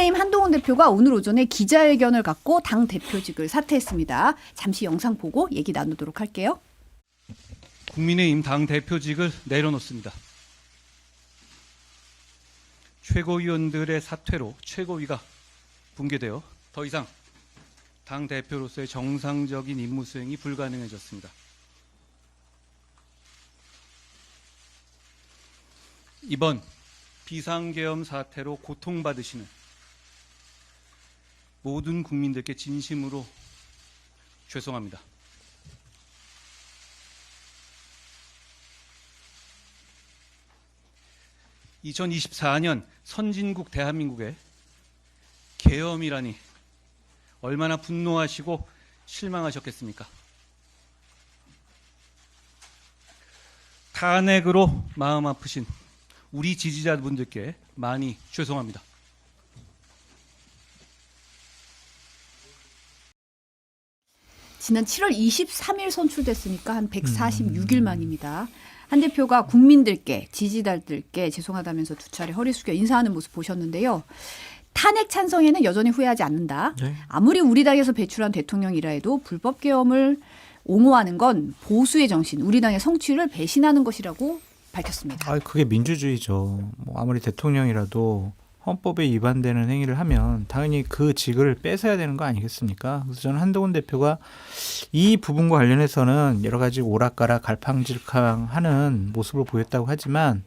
국민의힘 한동훈 대표가 오늘 오전에 기자회견을 갖고 당 대표직을 사퇴했습니다. 잠시 영상 보고 얘기 나누도록 할게요. 국민의힘 당 대표직을 내려놓습니다. 최고위원들의 사퇴로 최고위가 붕괴되어 더 이상 당 대표로서의 정상적인 임무 수행이 불가능해졌습니다. 이번 비상계엄 사태로 고통받으시는 모든 국민들께 진심으로 죄송합니다. (2024년) 선진국 대한민국의 계엄이라니 얼마나 분노하시고 실망하셨겠습니까? 탄핵으로 마음 아프신 우리 지지자분들께 많이 죄송합니다. 지난 7월 23일 선출됐으니까 한 146일 만입니다. 한 대표가 국민들께 지지자들께 죄송하다면서 두 차례 허리 숙여 인사하는 모습 보셨는데요. 탄핵 찬성에는 여전히 후회하지 않는다. 네. 아무리 우리 당에서 배출한 대통령이라 해도 불법 계엄을 옹호하는 건 보수의 정신, 우리 당의 성취를 배신하는 것이라고 밝혔습니다. 아, 그게 민주주의죠. 뭐 아무리 대통령이라도 헌법에 위반되는 행위를 하면 당연히 그 직을 뺏어야 되는 거 아니겠습니까? 그래서 저는 한동훈 대표가 이 부분과 관련해서는 여러 가지 오락가락 갈팡질팡하는 모습을 보였다고 하지만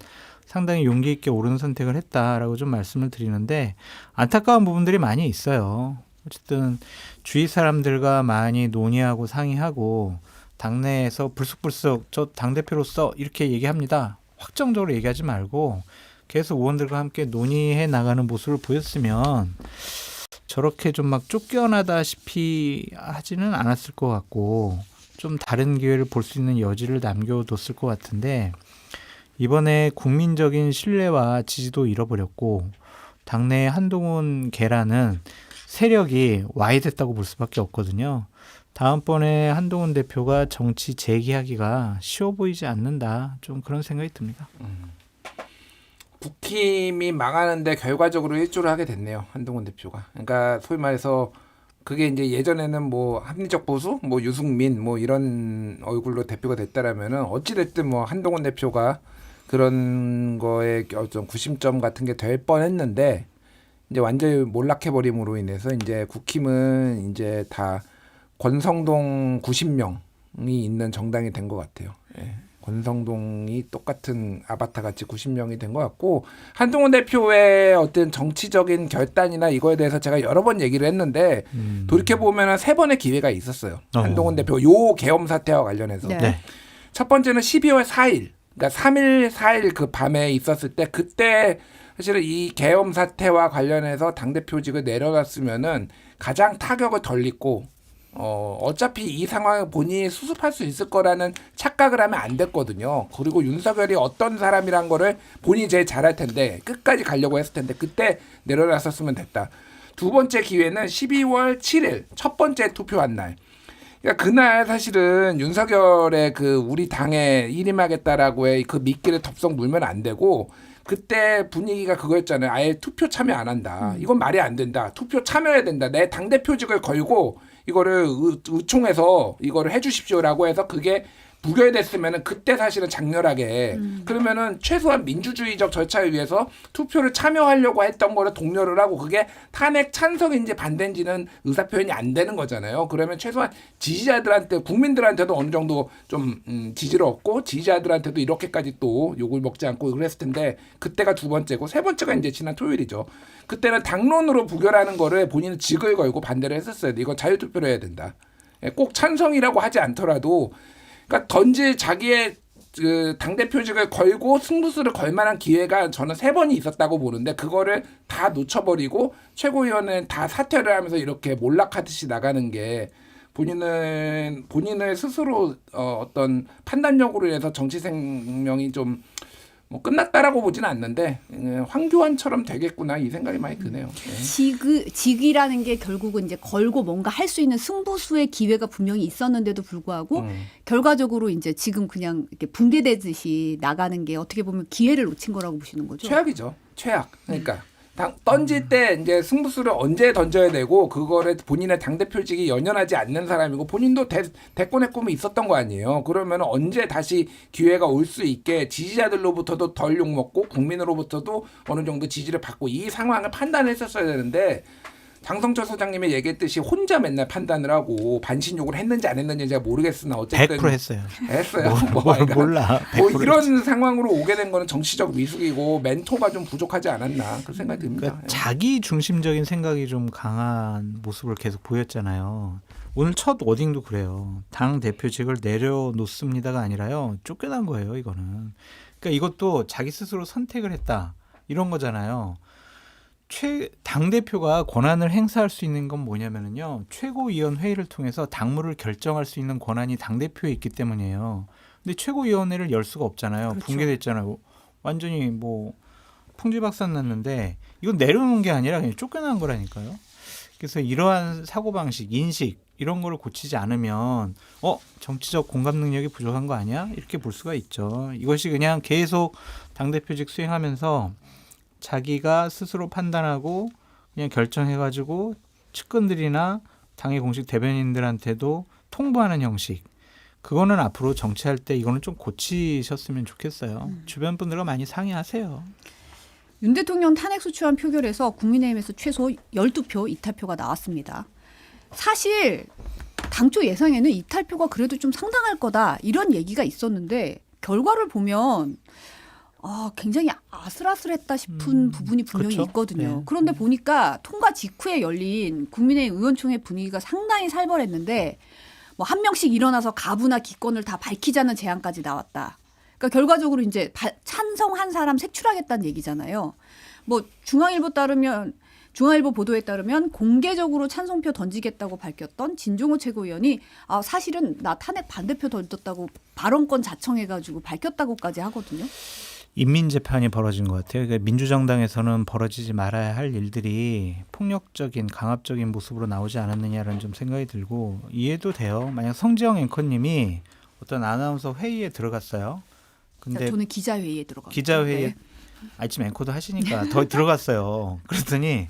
상당히 용기 있게 옳은 선택을 했다라고 좀 말씀을 드리는데 안타까운 부분들이 많이 있어요. 어쨌든 주위 사람들과 많이 논의하고 상의하고 당내에서 불쑥불쑥 저 당대표로서 이렇게 얘기합니다. 확정적으로 얘기하지 말고 계속 의원들과 함께 논의해 나가는 모습을 보였으면 저렇게 좀 막 쫓겨나다시피 하지는 않았을 것 같고 좀 다른 기회를 볼 수 있는 여지를 남겨뒀을 것 같은데 이번에 국민적인 신뢰와 지지도 잃어버렸고 당내 한동훈 계라는 세력이 와해됐다고 볼 수밖에 없거든요. 다음번에 한동훈 대표가 정치 재기하기가 쉬워 보이지 않는다. 좀 그런 생각이 듭니다. 국힘이 망하는데 결과적으로 일조를 하게 됐네요. 한동훈 대표가. 그러니까 소위 말해서 그게 이제 예전에는 뭐 합리적 보수, 뭐 유승민, 뭐 이런 얼굴로 대표가 됐다라면은 어찌 됐든 뭐 한동훈 대표가 그런 거에 어떤 구심점 같은 게 될 뻔했는데 이제 완전히 몰락해 버림으로 인해서 이제 국힘은 이제 다 권성동 90명이 있는 정당이 된 것 같아요. 예. 권성동이 똑같은 아바타 같이 90명이 된 것 같고 한동훈 대표의 어떤 정치적인 결단이나 이거에 대해서 제가 여러 번 얘기를 했는데 돌이켜 보면은 3번의 기회가 있었어요. 한동훈 대표 요 계엄 사태와 관련해서 네. 네. 첫 번째는 12월 4일, 그러니까 3일 4일 그 밤에 있었을 때 그때 사실은 이 계엄 사태와 관련해서 당대표직을 내려놨으면은 가장 타격을 덜 입고 어차피 이 상황을 본인이 수습할 수 있을 거라는 착각을 하면 안 됐거든요. 그리고 윤석열이 어떤 사람이란 거를 본인이 제일 잘할 텐데 끝까지 가려고 했을 텐데 그때 내려놨었으면 됐다. 두 번째 기회는 12월 7일 첫 번째 투표한 날. 그러니까 그날 사실은 윤석열의 그 우리 당에 일임하겠다라고의 그 미끼를 덥석 물면 안 되고 그때 분위기가 그거였잖아요. 아예 투표 참여 안 한다. 이건 말이 안 된다. 투표 참여해야 된다. 내 당대표직을 걸고 이거를 의총해서 이거를 해주십시오라고 해서 그게 부결됐으면은 그때 사실은 장렬하게 그러면은 최소한 민주주의적 절차에 의해서 투표를 참여하려고 했던 거를 독려를 하고 그게 탄핵 찬성인지 반대인지는 의사표현이 안 되는 거잖아요. 그러면 최소한 지지자들한테 국민들한테도 어느 정도 좀 지지를 얻고 지지자들한테도 이렇게까지 또 욕을 먹지 않고 그랬을 텐데 그때가 두 번째고 세 번째가 이제 지난 토요일이죠. 그때는 당론으로 부결하는 거를 본인은 직을 걸고 반대를 했었어요. 이거 자유투표로 해야 된다. 꼭 찬성이라고 하지 않더라도 그러니까 던질 자기의 그 당대표직을 걸고 승부수를 걸 만한 기회가 저는 3번이 있었다고 보는데 그거를 다 놓쳐버리고 최고위원은 다 사퇴를 하면서 이렇게 몰락하듯이 나가는 게 본인을 스스로 어떤 판단력으로 인해서 정치 생명이 좀 뭐 끝났다라고 보지는 않는데 황교안처럼 되겠구나 이 생각이 많이 드네요. 네. 직이라는 게 결국은 이제 걸고 뭔가 할 수 있는 승부수의 기회가 분명히 있었는데도 불구하고 결과적으로 이제 지금 그냥 이렇게 붕괴되듯이 나가는 게 어떻게 보면 기회를 놓친 거라고 보시는 거죠. 최악이죠. 최악. 그러니까 던질 때 이제 승부수를 언제 던져야 되고 그거를 본인의 당대표직이 연연하지 않는 사람이고 본인도 대권의 꿈이 있었던 거 아니에요. 그러면 언제 다시 기회가 올 수 있게 지지자들로부터도 덜 욕먹고 국민으로부터도 어느 정도 지지를 받고 이 상황을 판단했었어야 되는데 장성철 소장님이 얘기했듯이 혼자 맨날 판단을 하고 반신욕을 했는지 안 했는지 제가 모르겠으나 어쨌든 100% 했어요. 했어요. 몰라. 뭐 100% 이런 상황으로 오게 된 거는 정치적 미숙이고 멘토가 좀 부족하지 않았나 그런 생각이 듭니다. 그러니까 자기 중심적인 생각이 좀 강한 모습을 계속 보였잖아요. 오늘 첫 워딩도 그래요. 당 대표직을 내려놓습니다가 아니라요. 쫓겨난 거예요. 이거는. 그러니까 이것도 자기 스스로 선택을 했다. 이런 거잖아요. 당대표가 권한을 행사할 수 있는 건 뭐냐면요. 최고위원회의를 통해서 당무를 결정할 수 있는 권한이 당대표에 있기 때문이에요. 근데 최고위원회를 열 수가 없잖아요. 그렇죠. 붕괴됐잖아요. 완전히 뭐 풍지박산 났는데 이건 내려놓은 게 아니라 그냥 쫓겨난 거라니까요. 그래서 이러한 사고방식, 인식 이런 거를 고치지 않으면 정치적 공감 능력이 부족한 거 아니야? 이렇게 볼 수가 있죠. 이것이 그냥 계속 당대표직 수행하면서 자기가 스스로 판단하고 그냥 결정해가지고 측근들이나 당의 공식 대변인들한테도 통보하는 형식. 그거는 앞으로 정치할 때 이거는 좀 고치셨으면 좋겠어요. 주변 분들과 많이 상의하세요. 윤 대통령 탄핵 소추안 표결에서 국민의힘에서 최소 12표 이탈표가 나왔습니다. 사실 당초 예상에는 이탈표가 그래도 좀 상당할 거다 이런 얘기가 있었는데 결과를 보면 굉장히 아슬아슬했다 싶은 부분이 분명히 그렇죠? 있거든요. 네. 그런데 보니까 통과 직후에 열린 국민의힘 의원총회 분위기가 상당히 살벌했는데 뭐 한 명씩 일어나서 가부나 기권을 다 밝히자는 제안까지 나왔다. 그러니까 결과적으로 이제 찬성한 사람 색출하겠다는 얘기잖아요. 뭐 중앙일보 보도에 따르면 공개적으로 찬성표 던지겠다고 밝혔던 진종호 최고위원이 사실은 나 탄핵 반대표 던졌다고 발언권 자청해가지고 밝혔다고까지 하거든요. 인민재판이 벌어진 것 같아요. 그러니까 민주정당에서는 벌어지지 말아야 할 일들이 폭력적인 강압적인 모습으로 나오지 않았느냐라는 좀 생각이 들고 이해도 돼요. 만약 성지영 앵커님이 어떤 아나운서 회의에 들어갔어요. 근데 저는 기자회의에 들어갔어요. 기자회의에 아침 앵커도 하시니까 더 들어갔어요. 그랬더니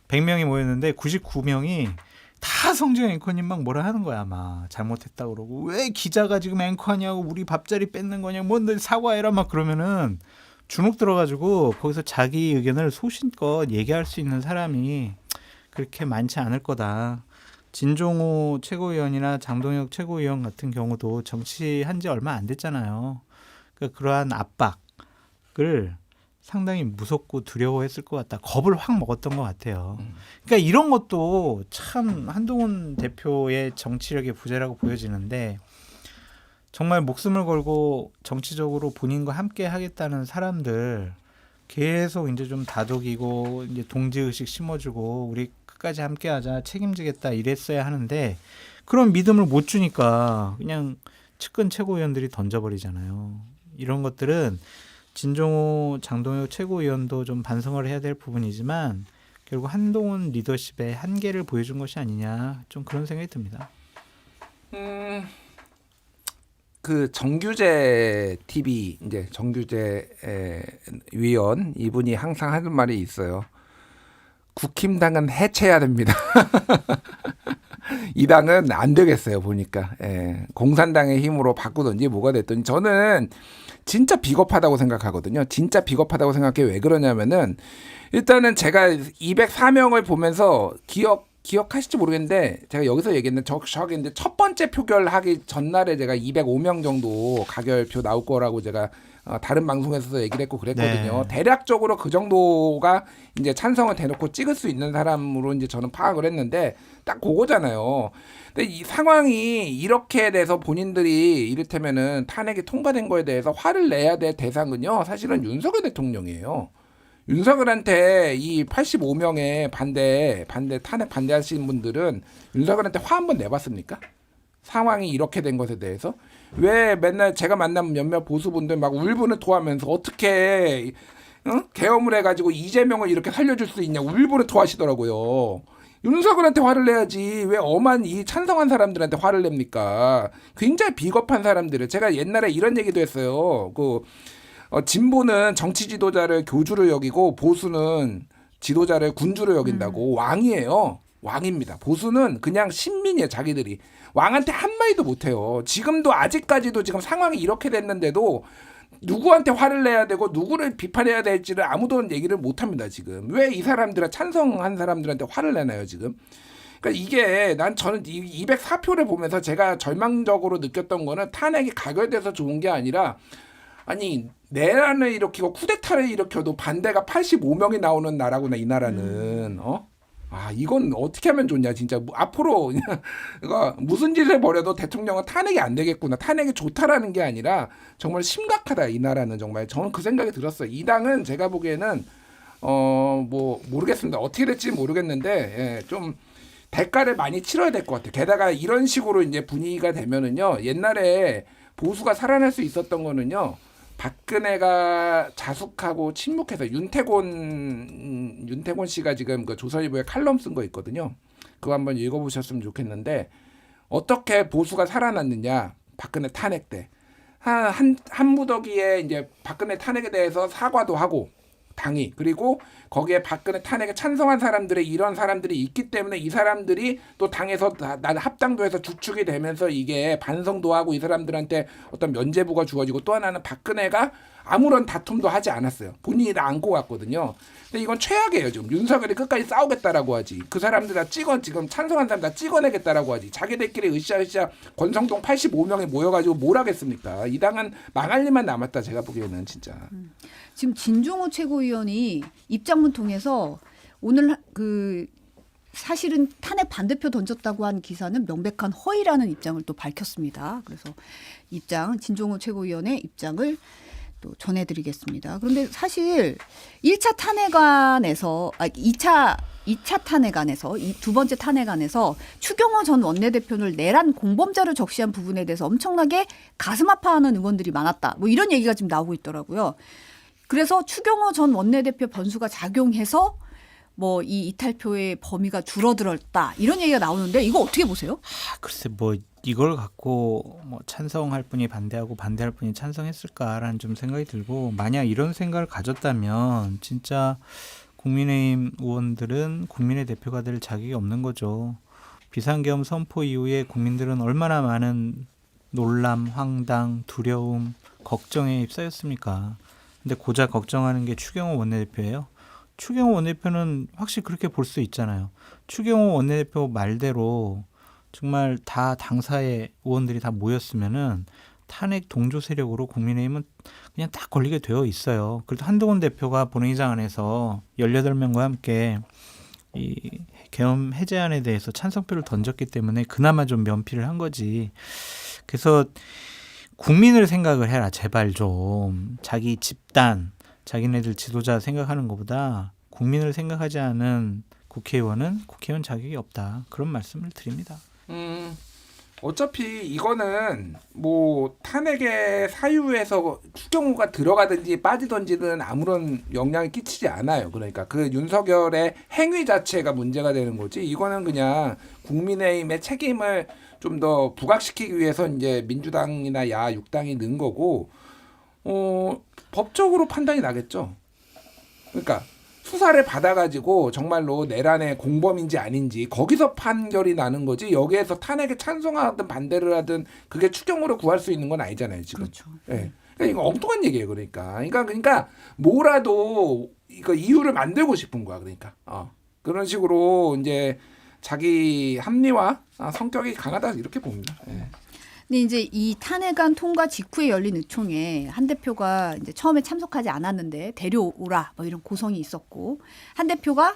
100명이 모였는데 99명이 다 성지영 앵커님 막 뭐라 하는 거야. 아마 잘못했다 그러고 왜 기자가 지금 앵커냐고 우리 밥자리 뺏는 거냐고 뭔데 사과해라 막 그러면은 주눅 들어가지고 거기서 자기 의견을 소신껏 얘기할 수 있는 사람이 그렇게 많지 않을 거다. 진종호 최고위원이나 장동혁 최고위원 같은 경우도 정치한 지 얼마 안 됐잖아요. 그러니까 그러한 압박을 상당히 무섭고 두려워했을 것 같다. 겁을 확 먹었던 것 같아요. 그러니까 이런 것도 참 한동훈 대표의 정치력의 부재라고 보여지는데 정말 목숨을 걸고 정치적으로 본인과 함께 하겠다는 사람들 계속 이제 좀 다독이고 이제 동지의식 심어주고 우리 끝까지 함께하자 책임지겠다 이랬어야 하는데 그런 믿음을 못 주니까 그냥 측근 최고위원들이 던져버리잖아요. 이런 것들은 진종호, 장동혁 최고위원도 좀 반성을 해야 될 부분이지만 결국 한동훈 리더십의 한계를 보여준 것이 아니냐 좀 그런 생각이 듭니다. 그 정규재 TV 이제 정규재 위원 이분이 항상 하는 말이 있어요. 국힘당은 해체해야 됩니다. 이 당은 안 되겠어요 보니까 공산당의 힘으로 바꾸든지 뭐가 됐든지 저는 진짜 비겁하다고 생각하거든요. 진짜 비겁하다고 생각해. 왜 그러냐면은 일단은 제가 204명을 보면서 기억하실지 모르겠는데 제가 여기서 얘기했는데 저기인데 첫 번째 표결하기 전날에 제가 205명 정도 가결표 나올 거라고 제가 다른 방송에서도 얘기를 했고 그랬거든요. 네. 대략적으로 그 정도가 이제 찬성을 대놓고 찍을 수 있는 사람으로 이제 저는 파악을 했는데 딱 그거잖아요. 근데 이 상황이 이렇게 돼서 본인들이 이를테면은 탄핵이 통과된 거에 대해서 화를 내야 될 대상은요. 사실은 윤석열 대통령이에요. 윤석열한테 이 85명의 탄핵 반대하시는 분들은 윤석열한테 화 한번 내봤습니까? 상황이 이렇게 된 것에 대해서 왜 맨날 제가 만난 몇몇 보수분들 막 울분을 토하면서 어떻게 계엄을 해가지고 이재명을 이렇게 살려줄 수 있냐 울분을 토하시더라고요. 윤석열한테 화를 내야지 왜 엄한 이 찬성한 사람들한테 화를 냅니까? 굉장히 비겁한 사람들을 제가 옛날에 이런 얘기도 했어요. 진보는 정치 지도자를 교주로 여기고 보수는 지도자를 군주로 여긴다고 왕이에요. 왕입니다. 보수는 그냥 신민이에요. 자기들이. 왕한테 한마디도 못해요. 지금도 아직까지도 지금 상황이 이렇게 됐는데도 누구한테 화를 내야 되고 누구를 비판해야 될지를 아무도 얘기를 못합니다. 지금. 왜 이 사람들은 찬성한 사람들한테 화를 내나요 지금. 그러니까 이게 저는 204표를 보면서 제가 절망적으로 느꼈던 거는 탄핵이 가결돼서 좋은 게 아니라 아니 내란을 일으키고 쿠데타를 일으켜도 반대가 85명이 나오는 나라구나 이 나라는. 아 이건 어떻게 하면 좋냐 진짜 앞으로 이거 무슨 짓을 벌여도 대통령은 탄핵이 안 되겠구나. 탄핵이 좋다라는 게 아니라 정말 심각하다 이 나라는. 정말 저는 그 생각이 들었어요. 이 당은 제가 보기에는 뭐 모르겠습니다. 어떻게 될지 모르겠는데 예, 좀 대가를 많이 치러야 될 것 같아요. 게다가 이런 식으로 이제 분위기가 되면은요 옛날에 보수가 살아날 수 있었던 거는요. 박근혜가 자숙하고 침묵해서 윤태곤 씨가 지금 그 조선일보에 칼럼 쓴 거 있거든요. 그거 한번 읽어보셨으면 좋겠는데 어떻게 보수가 살아났느냐. 박근혜 탄핵 때 한 무더기에 이제 박근혜 탄핵에 대해서 사과도 하고 당이 그리고 거기에 박근혜 탄핵에 찬성한 사람들의 이런 사람들이 있기 때문에 이 사람들이 또 당에서 난 합당도 해서 주축이 되면서 이게 반성도 하고 이 사람들한테 어떤 면죄부가 주어지고 또 하나는 박근혜가 아무런 다툼도 하지 않았어요. 본인이 다 안고 갔거든요. 근데 이건 최악이에요. 지금 윤석열이 끝까지 싸우겠다라고 하지. 그 사람들 다 지금 찬성한 사람 다 찍어내겠다라고 하지. 자기들끼리 으쌰으쌰 권성동 85명이 모여가지고 뭘 하겠습니까. 이 당은 망할 일만 남았다. 제가 보기에는 진짜. 지금 진종호 최고위원이 입장문 통해서 오늘 사실은 탄핵 반대표 던졌다고 한 기사는 명백한 허위라는 입장을 또 밝혔습니다. 그래서 진종호 최고위원의 입장을 또 전해드리겠습니다. 그런데 사실 1차 탄핵안에서 2차 탄핵안에서 두 번째 탄핵안에서 추경호 전 원내대표를 내란 공범자로 적시한 부분에 대해서 엄청나게 가슴 아파하는 의원들이 많았다. 뭐 이런 얘기가 지금 나오고 있더라고요. 그래서 추경호 전 원내대표 변수가 작용해서 뭐 이 이탈표의 범위가 줄어들었다 이런 얘기가 나오는데 이거 어떻게 보세요? 글쎄 뭐 이걸 갖고 뭐 찬성할 분이 반대하고 반대할 분이 찬성했을까라는 좀 생각이 들고 만약 이런 생각을 가졌다면 진짜 국민의힘 의원들은 국민의 대표가 될 자격이 없는 거죠. 비상계엄 선포 이후에 국민들은 얼마나 많은 놀람, 황당, 두려움, 걱정에 휩싸였습니까? 근데 고작 걱정하는 게 추경호 원내대표예요. 추경호 원내대표는 확실히 그렇게 볼 수 있잖아요. 추경호 원내대표 말대로 정말 다 당사의 의원들이 다 모였으면은 탄핵 동조 세력으로 국민의힘은 그냥 딱 걸리게 되어 있어요. 그래도 한동훈 대표가 본회의장 안에서 18명과 함께 이 계엄 해제안에 대해서 찬성표를 던졌기 때문에 그나마 좀 면피를 한 거지. 그래서 국민을 생각을 해라 제발 좀. 자기 집단, 자기네들 지도자 생각하는 것보다 국민을 생각하지 않은 국회의원 자격이 없다. 그런 말씀을 드립니다. 어차피 이거는 뭐 탄핵의 사유에서 추경호가 들어가든지 빠지든지는 아무런 영향을 끼치지 않아요. 그러니까 그 윤석열의 행위 자체가 문제가 되는 거지. 이거는 그냥 국민의힘의 책임을 좀 더 부각시키기 위해서 이제 민주당이나 야 6당이 넣은 거고 법적으로 판단이 나겠죠. 그러니까 수사를 받아가지고 정말로 내란의 공범인지 아닌지 거기서 판결이 나는 거지 여기에서 탄핵에 찬성하든 반대를 하든 그게 추경으로 구할 수 있는 건 아니잖아요 지금. 그렇죠. 예. 그러니까 이거 엉뚱한 얘기예요. 그러니까 뭐라도 이거 이유를 만들고 싶은 거야. 그러니까 그런 식으로 이제 자기 합리화 성격이 강하다 이렇게 봅니다. 예. 근데 이제 이 탄핵안 통과 직후에 열린 의총에 한 대표가 이제 처음에 참석하지 않았는데 데려오라 뭐 이런 고성이 있었고 한 대표가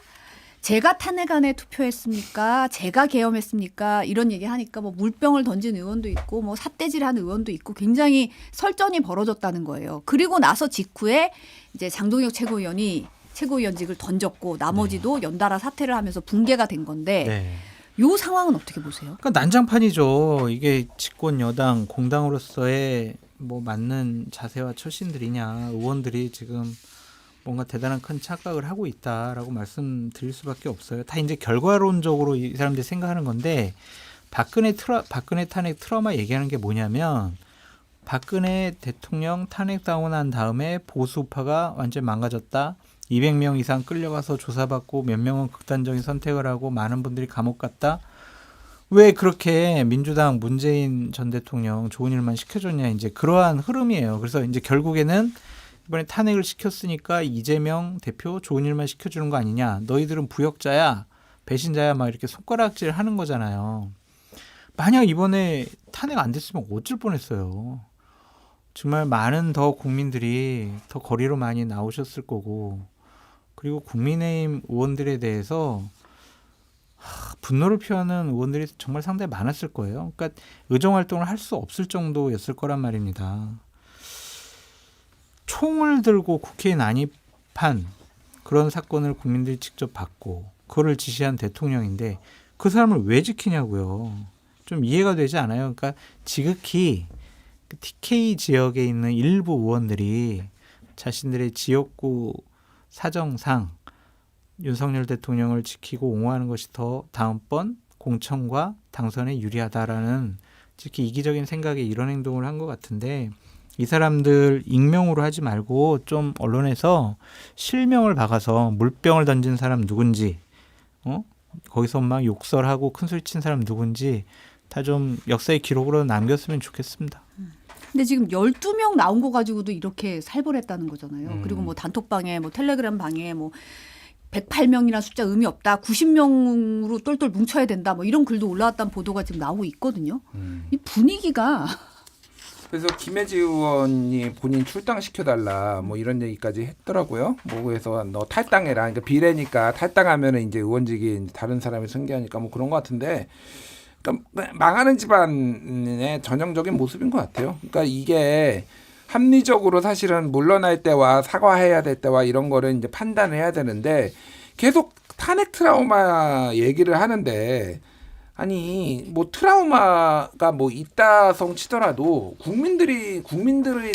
제가 탄핵안에 투표했습니까? 제가 계엄했습니까? 이런 얘기 하니까 뭐 물병을 던진 의원도 있고 뭐 삿대질한 의원도 있고 굉장히 설전이 벌어졌다는 거예요. 그리고 나서 직후에 이제 장동혁 최고위원이 최고위원직을 던졌고 나머지도 연달아 사퇴를 하면서 붕괴가 된 건데 네. 요 상황은 어떻게 보세요? 그러니까 난장판이죠. 이게 집권 여당 공당으로서의 뭐 맞는 자세와 처신들이냐. 의원들이 지금 뭔가 대단한 큰 착각을 하고 있다라고 말씀드릴 수밖에 없어요. 다 이제 결과론적으로 이 사람들이 생각하는 건데 박근혜 탄핵 트라우마 얘기하는 게 뭐냐면 박근혜 대통령 탄핵당하고 난 다음에 보수파가 완전 망가졌다. 200명 이상 끌려가서 조사받고 몇 명은 극단적인 선택을 하고 많은 분들이 감옥 갔다. 왜 그렇게 민주당 문재인 전 대통령 좋은 일만 시켜줬냐, 이제 그러한 흐름이에요. 그래서 이제 결국에는 이번에 탄핵을 시켰으니까 이재명 대표 좋은 일만 시켜주는 거 아니냐. 너희들은 부역자야, 배신자야, 막 이렇게 손가락질 하는 거잖아요. 만약 이번에 탄핵 안 됐으면 어쩔 뻔했어요. 정말 많은 더 국민들이 더 거리로 많이 나오셨을 거고, 그리고 국민의힘 의원들에 대해서 분노를 표하는 의원들이 정말 상당히 많았을 거예요. 그러니까 의정활동을 할 수 없을 정도였을 거란 말입니다. 총을 들고 국회에 난입한 그런 사건을 국민들이 직접 받고 그거를 지시한 대통령인데 그 사람을 왜 지키냐고요. 좀 이해가 되지 않아요. 그러니까 지극히 TK 지역에 있는 일부 의원들이 자신들의 지역구 사정상 윤석열 대통령을 지키고 옹호하는 것이 더 다음번 공천과 당선에 유리하다라는 특히 이기적인 생각에 이런 행동을 한 것 같은데, 이 사람들 익명으로 하지 말고 좀 언론에서 실명을 박아서 물병을 던진 사람 누군지, 거기서 막 욕설하고 큰소리 친 사람 누군지 다 좀 역사의 기록으로 남겼으면 좋겠습니다. 근데 지금 12명 나온 거 가지고도 이렇게 살벌했다는 거잖아요. 그리고 뭐 단톡방에 뭐 텔레그램 방에 뭐 108명이라는 숫자 의미 없다. 90명으로 똘똘 뭉쳐야 된다. 뭐 이런 글도 올라왔다는 보도가 지금 나오고 있거든요. 이 분위기가 그래서 김혜지 의원이 본인 출당시켜달라 뭐 이런 얘기까지 했더라고요. 뭐 그래서 너 탈당해라. 그러니까 비례니까 탈당하면은 이제 의원직이 다른 사람이 승계하니까 뭐 그런 것 같은데, 그러니까 망하는 집안의 전형적인 모습인 것 같아요. 그러니까 이게 합리적으로 사실은 물러날 때와 사과해야 될 때와 이런 거를 이제 판단을 해야 되는데 계속 탄핵 트라우마 얘기를 하는데, 아니 뭐 트라우마가 뭐 있다성 치더라도 국민들이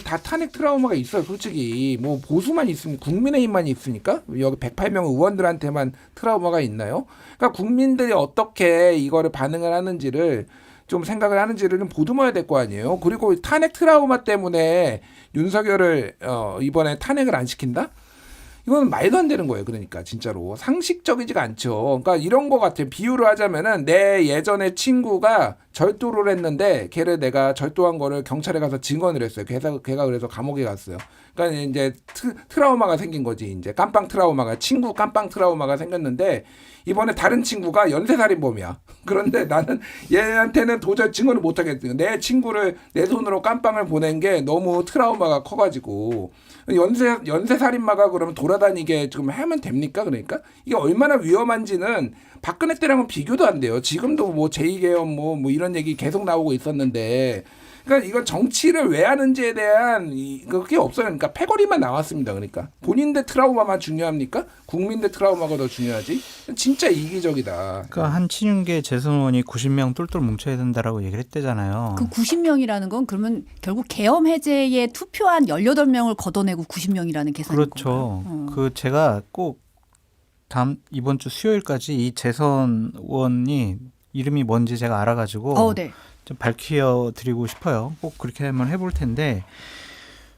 다 탄핵 트라우마가 있어요. 솔직히 뭐 보수만 있으면 국민의힘만 있으니까 여기 108명 의원들한테만 트라우마가 있나요? 그러니까 국민들이 어떻게 이거를 반응을 하는지를 좀 생각을 하는지를 좀 보듬어야 될 거 아니에요. 그리고 탄핵 트라우마 때문에 윤석열을 이번에 탄핵을 안 시킨다? 이건 말도 안 되는 거예요. 그러니까 진짜로 상식적이지가 않죠. 그러니까 이런 거 같아요. 비유를 하자면은 내 예전에 친구가 절도를 했는데 걔를 내가 절도한 거를 경찰에 가서 증언을 했어요. 걔가 그래서 감옥에 갔어요. 그러니까 이제 트라우마가 생긴 거지. 이제 깜빵 트라우마가, 친구 깜빵 트라우마가 생겼는데 이번에 다른 친구가 연쇄살인범이야. 그런데 나는 얘한테는 도저히 증언을 못 하겠어. 내 친구를 내 손으로 깜빵을 보낸 게 너무 트라우마가 커가지고 연쇄살인마가 그러면 돌아다니게 지금 하면 됩니까? 그러니까 이게 얼마나 위험한지는 박근혜 때랑은 비교도 안 돼요. 지금도 뭐 제2계엄 뭐 이런 얘기 계속 나오고 있었는데, 그러니까 이건 정치를 왜 하는지에 대한 그게 없어요. 그러니까 패거리만 나왔습니다. 그러니까 본인들 트라우마만 중요합니까? 국민들 트라우마가 더 중요하지? 진짜 이기적이다. 그러니까 한친윤계 재선 의원이 90명 똘똘 뭉쳐야 된다라고 얘기를 했대잖아요. 그 90명이라는 건 그러면 결국 계엄 해제에 투표한 18명을 걷어내고 90명이라는 계산인 그렇죠. 건가요? 그 제가 꼭 이번 주 수요일까지 이 재선 의원이 이름이 뭔지 제가 알아가지고 네. 좀 밝혀드리고 싶어요. 꼭 그렇게 한번 해볼 텐데,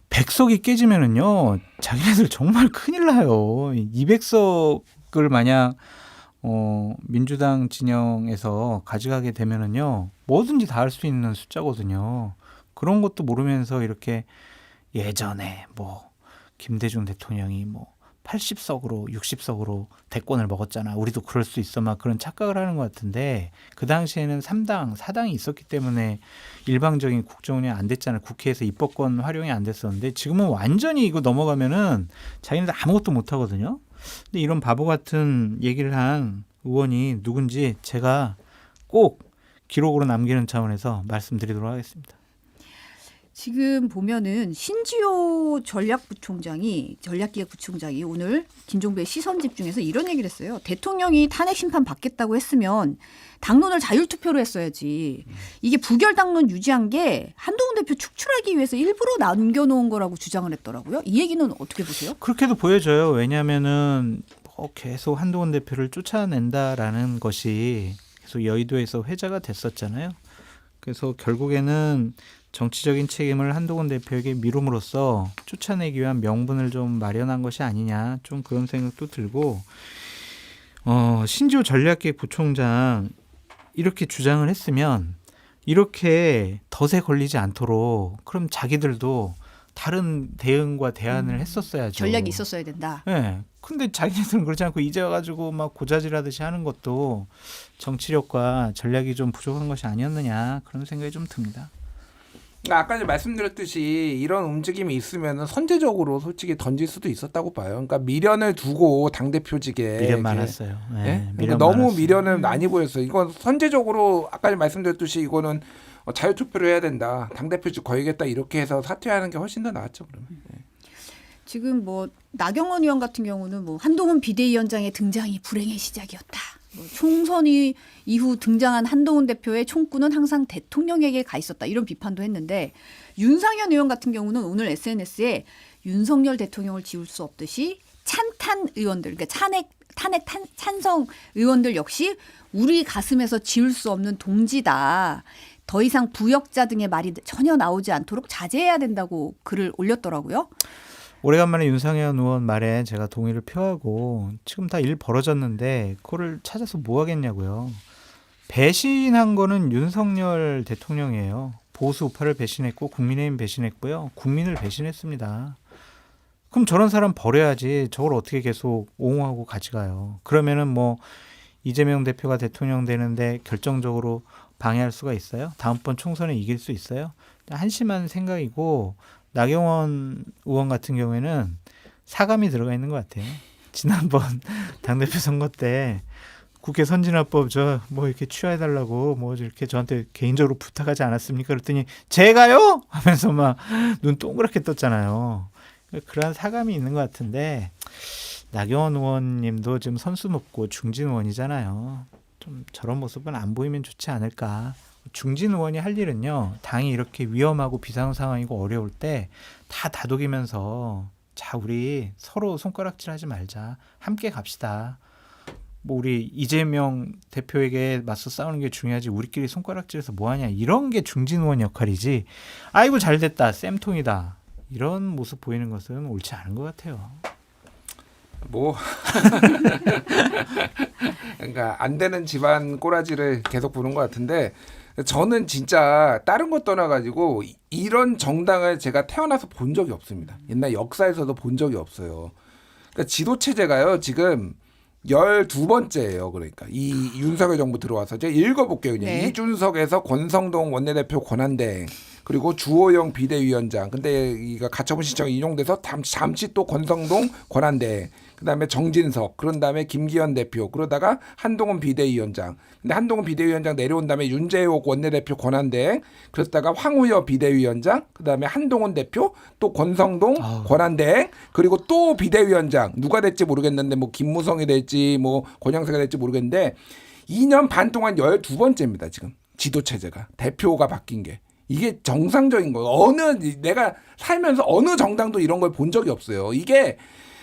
백석이 깨지면은요, 자기네들 정말 큰일 나요. 200석을 만약 민주당 진영에서 가져가게 되면은요, 뭐든지 다 할 수 있는 숫자거든요. 그런 것도 모르면서 이렇게 예전에 뭐 김대중 대통령이 뭐 80석으로 60석으로 대권을 먹었잖아. 우리도 그럴 수 있어. 막 그런 착각을 하는 것 같은데, 그 당시에는 3당, 4당이 있었기 때문에 일방적인 국정운영이 안 됐잖아요. 국회에서 입법권 활용이 안 됐었는데 지금은 완전히 이거 넘어가면은 자기네들 아무것도 못 하거든요. 근데 이런 바보 같은 얘기를 한 의원이 누군지 제가 꼭 기록으로 남기는 차원에서 말씀드리도록 하겠습니다. 지금 보면은 신지호 전략기획부총장이 오늘 김종배의 시선 집중에서 이런 얘기를 했어요. 대통령이 탄핵 심판 받겠다고 했으면 당론을 자율투표로 했어야지. 이게 부결 당론 유지한 게 한동훈 대표 축출하기 위해서 일부러 남겨놓은 거라고 주장을 했더라고요. 이 얘기는 어떻게 보세요? 그렇게도 보여져요. 왜냐하면은 계속 한동훈 대표를 쫓아낸다라는 것이 계속 여의도에서 회자가 됐었잖아요. 그래서 결국에는 정치적인 책임을 한동훈 대표에게 미룸으로써 쫓아내기 위한 명분을 좀 마련한 것이 아니냐 좀 그런 생각도 들고 신지호 전략기획부총장 이렇게 주장을 했으면 이렇게 덫에 걸리지 않도록 그럼 자기들도 다른 대응과 대안을 했었어야죠. 전략이 있었어야 된다. 네. 근데 자기네들은 그렇지 않고 이제 와가지고 막 고자질하듯이 하는 것도 정치력과 전략이 좀 부족한 것이 아니었느냐 그런 생각이 좀 듭니다. 그러니까 아까 말씀드렸듯이 이런 움직임이 있으면 선제적으로 솔직히 던질 수도 있었다고 봐요. 그러니까 미련을 두고 당대표직에 미련 많았어요. 네, 네? 미련 그러니까 너무 많았어요. 미련을 많이 보였어요. 이건 선제적으로 아까 말씀드렸듯이 이거는 자유투표를 해야 된다. 당대표직 거의겠다 이렇게 해서 사퇴하는 게 훨씬 더 나았죠. 그러면. 네. 지금 뭐 나경원 의원 같은 경우는 뭐 한동훈 비대위원장의 등장이 불행의 시작이었다. 뭐 총선이 이후 등장한 한동훈 대표의 총구는 항상 대통령에게 가 있었다. 이런 비판도 했는데 윤상현 의원 같은 경우는 오늘 SNS에 윤석열 대통령을 지울 수 없듯이 찬탄 의원들, 그러니까 찬성 의원들 역시 우리 가슴에서 지울 수 없는 동지다. 더 이상 부역자 등의 말이 전혀 나오지 않도록 자제해야 된다고 글을 올렸더라고요. 오래간만에 윤상현 의원 말에 제가 동의를 표하고 지금 다 일 벌어졌는데 그거를 찾아서 뭐 하겠냐고요. 배신한 거는 윤석열 대통령이에요. 보수 우파를 배신했고 국민의힘 배신했고요. 국민을 배신했습니다. 그럼 저런 사람 버려야지 저걸 어떻게 계속 옹호하고 가져가요. 그러면은 뭐 이재명 대표가 대통령 되는데 결정적으로 방해할 수가 있어요? 다음번 총선에 이길 수 있어요? 한심한 생각이고 나경원 의원 같은 경우에는 사감이 들어가 있는 것 같아요. 지난번 당대표 선거 때 국회 선진화법 저 뭐 이렇게 취하해달라고 뭐 이렇게 저한테 개인적으로 부탁하지 않았습니까? 그랬더니 제가요? 하면서 막 눈 동그랗게 떴잖아요. 그런 사감이 있는 것 같은데 나경원 의원님도 지금 선수 높고 중진 의원이잖아요. 좀 저런 모습은 안 보이면 좋지 않을까. 중진 의원이 할 일은요. 당이 이렇게 위험하고 비상 상황이고 어려울 때 다 다독이면서 자 우리 서로 손가락질하지 말자. 함께 갑시다. 뭐 우리 이재명 대표에게 맞서 싸우는 게 중요하지 우리끼리 손가락질해서 뭐하냐. 이런 게 중진 의원 역할이지. 아이고 잘됐다. 쌤통이다. 이런 모습 보이는 것은 옳지 않은 것 같아요. 뭐 그러니까 안 되는 집안 꼬라지를 계속 부는 것 같은데 저는 진짜 다른 것 떠나가지고 이런 정당을 제가 태어나서 본 적이 없습니다. 옛날 역사에서도 본 적이 없어요. 그러니까 지도 체제가요 지금 12번째예요. 그러니까 이 윤석열 정부 들어와서 제가 읽어볼게요. 그냥. 네. 이준석에서 권성동 원내대표 권한대행 그리고 주호영 비대위원장. 근데 이가 가처분 신청이 인용돼서 잠시 또 권성동 권한대행. 그다음에 정진석, 그런 다음에 김기현 대표, 그러다가 한동훈 비대위원장. 근데 한동훈 비대위원장 내려온 다음에 윤재옥 원내대표 권한대행, 그러다가 황우여 비대위원장, 그다음에 한동훈 대표, 또 권성동 권한대행, 그리고 또 비대위원장. 누가 될지 모르겠는데 뭐 김무성이 될지 뭐 권영세가 될지 모르겠는데 2년 반 동안 12번째입니다. 지금 지도 체제가 대표가 바뀐 게. 이게 정상적인 거예요. 내가 살면서 어느 정당도 이런 걸 본 적이 없어요. 이게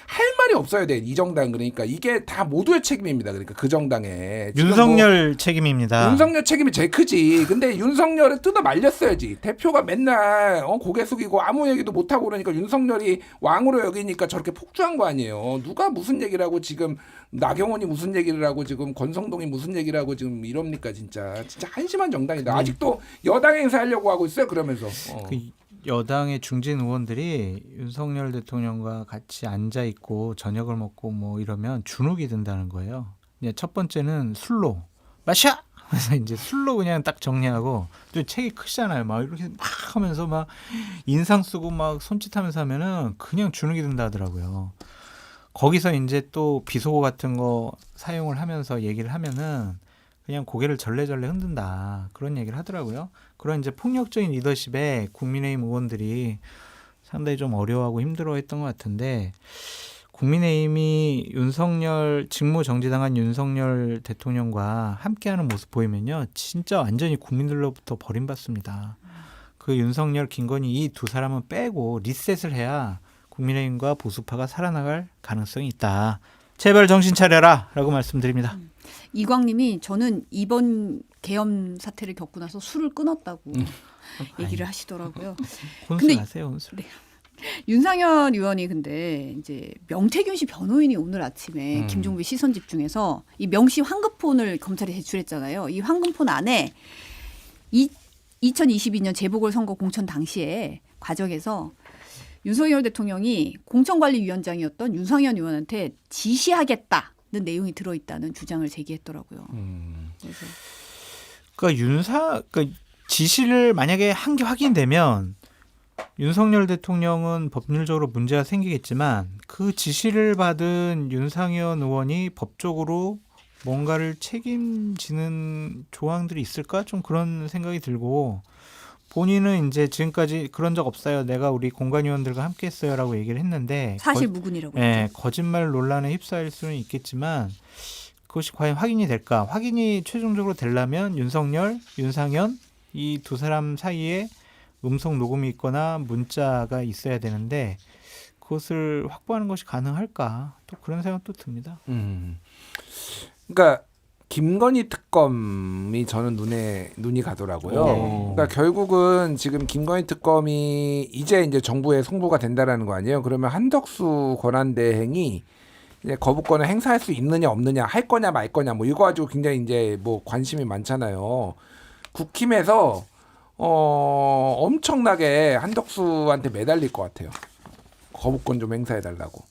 할 말이 없어야 돼. 이 정당 그러니까 이게 다 모두의 책임입니다. 그러니까 그 정당에 윤석열 책임입니다. 윤석열 책임이 제일 크지. 근데 윤석열을 뜯어 말렸어야지. 대표가 맨날 고개 숙이고 아무 얘기도 못 하고 그러니까 윤석열이 왕으로 여기니까 저렇게 폭주한 거 아니에요. 누가 무슨 얘기를 하고 지금 나경원이 무슨 얘기를 하고 지금 권성동이 무슨 얘기를 하고 지금 이럽니까 진짜 한심한 정당이다. 아직도 여당 행사하려고 하고 있어요. 그러면서. 그 여당의 중진 의원들이 윤석열 대통령과 같이 앉아 있고 저녁을 먹고 뭐 이러면 주눅이 든다는 거예요. 이제 첫 번째는 술로 마셔. 그래서 이제 술로 그냥 딱 정리하고 또 책이 크잖아요. 막 이렇게 막 하면서 막 인상 쓰고 막 손짓하면서 하면은 그냥 주눅이 든다 하더라고요. 거기서 이제 또 비속어 같은 거 사용을 하면서 얘기를 하면은 그냥 고개를 절레절레 흔든다. 그런 얘기를 하더라고요. 그런 이제 폭력적인 리더십에 국민의힘 의원들이 상당히 좀 어려워하고 힘들어했던 것 같은데 국민의힘이 윤석열 직무정지당한 윤석열 대통령과 함께하는 모습 보이면요. 진짜 완전히 국민들로부터 버림받습니다. 그 윤석열, 김건희 이 두 사람은 빼고 리셋을 해야 국민의힘과 보수파가 살아나갈 가능성이 있다. 제발 정신 차려라 라고 말씀드립니다. 이광님이 저는 이번 계엄 사태를 겪고 나서 술을 끊었다고. 얘기를 하시더라고요. 혼술하세요, 혼술. 윤상현 의원이 근데 이제 명태균 씨 변호인이 오늘 아침에 김종배 시선 집중해서 이 명시 황금폰을 검찰에 제출했잖아요. 이 황금폰 안에 2022년 재보궐선거 공천 당시에 과정에서 윤석열 대통령이 공천관리위원장이었던 윤상현 의원한테 지시하겠다는 내용이 들어있다는 주장을 제기했더라고요. 그래서 그러니까 지시를 만약에 한 게 확인되면 윤석열 대통령은 법률적으로 문제가 생기겠지만 그 지시를 받은 윤상현 의원이 법적으로 뭔가를 책임지는 조항들이 있을까? 좀 그런 생각이 들고 본인은 이제 지금까지 그런 적 없어요. 내가 우리 공관위원들과 함께 했어요라고 얘기를 했는데 사실 무근이라고 예, 했죠. 거짓말 논란에 휩싸일 수는 있겠지만 그것이 과연 확인이 될까? 확인이 최종적으로 되려면 윤석열, 윤상현 이 두 사람 사이에 음성 녹음이 있거나 문자가 있어야 되는데 그것을 확보하는 것이 가능할까? 또 그런 생각도 듭니다. 그러니까 김건희 특검이 저는 눈이 가더라고요. 오. 그러니까 결국은 지금 김건희 특검이 이제 정부에 송부가 된다라는 거 아니에요? 그러면 한덕수 권한대행이 이제 거부권을 행사할 수 있느냐 없느냐, 할 거냐 말 거냐, 뭐 이거 가지고 굉장히 이제 뭐 관심이 많잖아요. 국힘에서 엄청나게 한덕수한테 매달릴 것 같아요. 거부권 좀 행사해달라고.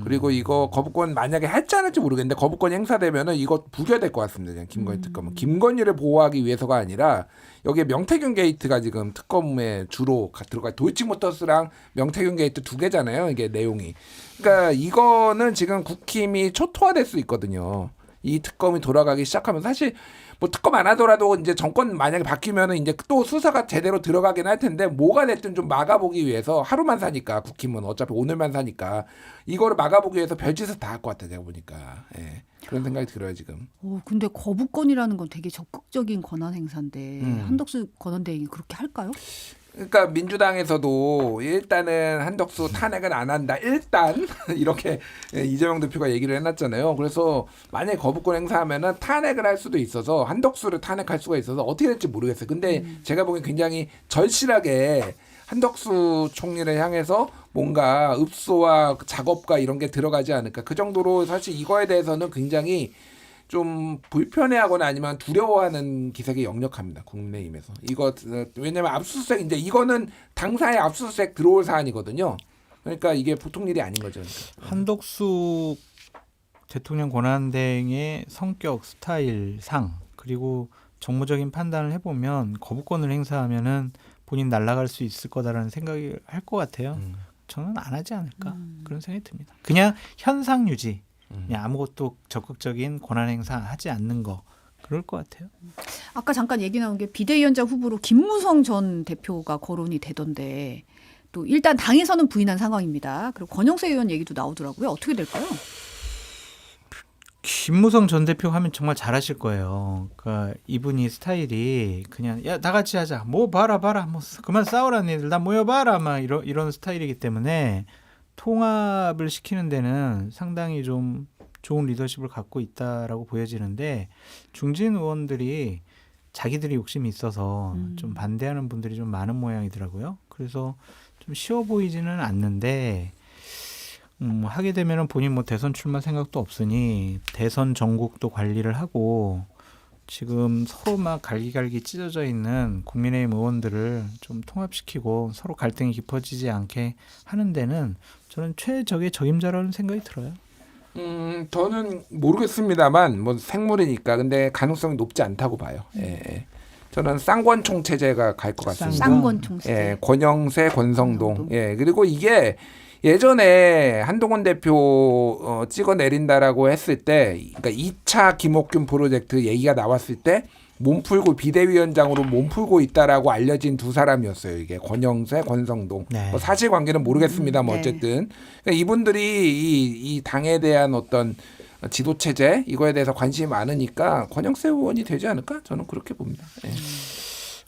그리고 이거 거부권 만약에 할지 안 할지 모르겠는데 거부권이 행사되면은 이거 부결될 것 같습니다. 그냥 김건희 특검은 김건희를 보호하기 위해서가 아니라 여기에 명태균 게이트가 지금 특검에 주로 들어가. 도이치모터스랑 명태균 게이트 두 개잖아요. 이게 내용이. 그러니까 이거는 지금 국힘이 초토화될 수 있거든요. 이 특검이 돌아가기 시작하면 사실 뭐 특검 안 하더라도 이제 정권 만약에 바뀌면은 이제 또 수사가 제대로 들어가긴 할 텐데 뭐가 됐든 좀 막아보기 위해서 하루만 사니까 국힘은 어차피 오늘만 사니까 이거를 막아보기 위해서 별짓을 다 할 것 같아 제가 보니까 예. 그런 생각이 들어요 지금. 근데 거부권이라는 건 되게 적극적인 권한 행사인데 한덕수 권한대행이 그렇게 할까요? 그러니까 민주당에서도 일단은 한덕수 탄핵은 안 한다. 일단 이렇게 이재명 대표가 얘기를 해놨잖아요. 그래서 만약에 거부권 행사하면은 탄핵을 할 수도 있어서 한덕수를 탄핵할 수가 있어서 어떻게 될지 모르겠어요. 근데 제가 보기엔 굉장히 절실하게 한덕수 총리를 향해서 뭔가 읍소와 작업과 이런 게 들어가지 않을까. 그 정도로 사실 이거에 대해서는 굉장히 좀 불편해하거나 아니면 두려워하는 기색이 역력합니다. 국민의힘에서. 이거 왜냐면 압수수색 이제 이거는 당사에 압수수색 들어올 사안이거든요. 그러니까 이게 보통 일이 아닌 거죠. 그러니까. 한덕수 대통령 권한대행의 성격, 스타일, 상 그리고 정무적인 판단을 해보면 거부권을 행사하면은 본인 날아갈 수 있을 거다라는 생각을 할 것 같아요. 저는 안 하지 않을까 그런 생각이 듭니다. 그냥 현상 유지. 그냥 아무것도 적극적인 권한 행사 하지 않는 거 그럴 것 같아요. 아까 잠깐 얘기 나온 게 비대위원장 후보로 김무성 전 대표가 거론이 되던데 또 일단 당에서는 부인한 상황입니다. 그리고 권영세 의원 얘기도 나오더라고요. 어떻게 될까요? 김무성 전 대표 하면 정말 잘하실 거예요. 그러니까 이분이 스타일이 그냥 야 다 같이 하자. 뭐 봐라 뭐 그만 싸우라는 애들 나 모여봐라 막 이런 스타일이기 때문에 통합을 시키는 데는 상당히 좀 좋은 리더십을 갖고 있다라고 보여지는데 중진 의원들이 자기들이 욕심이 있어서 좀 반대하는 분들이 좀 많은 모양이더라고요. 그래서 좀 쉬워 보이지는 않는데 하게 되면은 본인 뭐 대선 출마 생각도 없으니 대선 전국도 관리를 하고 지금 서로 막 갈기갈기 찢어져 있는 국민의힘 의원들을 좀 통합시키고 서로 갈등이 깊어지지 않게 하는 데는 저는 최적의 적임자라는 생각이 들어요. 저는 모르겠습니다만 뭐 생물이니까 근데 가능성이 높지 않다고 봐요. 예. 저는 쌍권총 체제가 갈 것 같습니다. 쌍권총 체제. 예, 권영세, 권성동. 예, 그리고 이게 예전에 한동훈 대표 찍어 내린다라고 했을 때, 그러니까 2차 김옥균 프로젝트 얘기가 나왔을 때 몸풀고 비대위원장으로 몸풀고 있다라고 알려진 두 사람이었어요. 이게 권영세, 권성동. 네. 뭐 사실관계는 모르겠습니다. 뭐 네. 어쨌든 그러니까 이분들이 이 당에 대한 어떤 지도 체제 이거에 대해서 관심이 많으니까 권영세 의원이 되지 않을까? 저는 그렇게 봅니다. 예.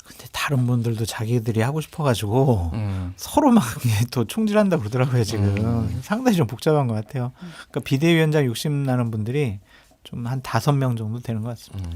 근데 다른 분들도 자기들이 하고 싶어가지고 서로 막 또 총질한다 그러더라고요 지금. 상당히 좀 복잡한 것 같아요. 그러니까 비대위원장 욕심 나는 분들이 좀 한 5명 정도 되는 것 같습니다.